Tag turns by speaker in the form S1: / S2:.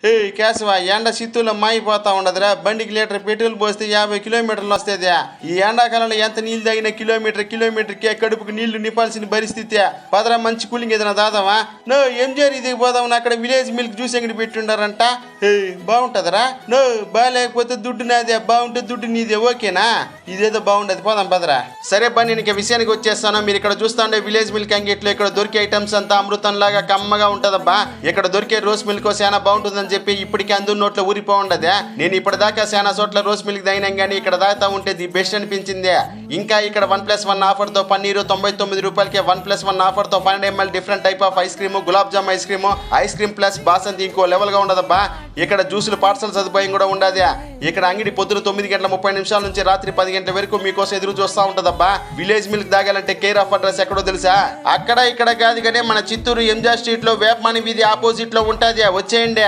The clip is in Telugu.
S1: ఏ కేశవ ఎండ చిత్తూలో మాయిపోతా ఉండదురా. బండికి లీటర్ పెట్రోల్ పోస్తే 50 కిలోమీటర్లు వస్తుంది. ఈ ఎండాకాలంలో ఎంత నీళ్ళు తాగినా కిలోమీటర్కి కడుపుకి నీళ్లు నింపాల్సిన పరిస్థితి. పదరా మంచి కూలింగ్ ఏదైనా దాదావా? నో ఎంజాయ్ ఇదికి పోదాం. అక్కడ విలేజ్ మిల్క్ జ్యూస్ అంగడి పెట్టుండారంట. బాగుంటదరా? నో బాగాలేకపోతే దుడ్డు నాదే, బాగుంటే దుడ్డు నీదే. ఓకేనా? ఇదేదో బాగుండదు, పోదాం పదరా. సరే బా, నేను ఇక విషయానికి వచ్చేస్తాను. మీరు ఇక్కడ చూస్తా ఉండే విలేజ్ మిల్క్ అంగట్లో ఇక్కడ దొరికే ఐటమ్స్ అంతా అమృతం లాగా కమ్మగా ఉంటదబ్బా. ఇక్కడ దొరికే రోస్ మిల్క్ చాలా బాగుంటుందని చెప్పి ఇప్పటికీ అందరి నోట్లో ఊరిపో ఉండదే. నేను ఇప్పటిదాకా చాలా చోట్ల రోస్ మిల్క్ తాగినాం కానీ ఇక్కడ తాగుతా ఉంటే ది బెస్ట్ అనిపించింది. ఇంకా ఇక్కడ 1+1 ఆఫర్ తో పన్నీరు 99 రూపాయలకే 1+1 ఆఫర్ తో 12 ml different type of ice cream, gulab jam ice cream plus Basanti ఇంకో లెవెల్ గా ఉండదబ్బా. ఇక్కడ జ్యూసులు పార్సల్ సదుపాయం కూడా ఉండదు. ఇక్కడ అంగడి పొద్దున 9:30 నుంచి రాత్రి 10 గంటల వరకు మీకోసం ఎదురు చూస్తూ ఉంటదబ్బా. విలేజ్ మిల్క్ తాగాలంటే కేర్ ఆఫ్ అడ్రస్ ఎక్కడో తెలుసా? అక్కడ ఇక్కడ కాదు కానీ మన చిత్తూరు ఎంజాయ్ స్ట్రీట్ లో వేపమణి వీధి ఆపోజిట్ లో ఉంటుంది. వచ్చేయండి.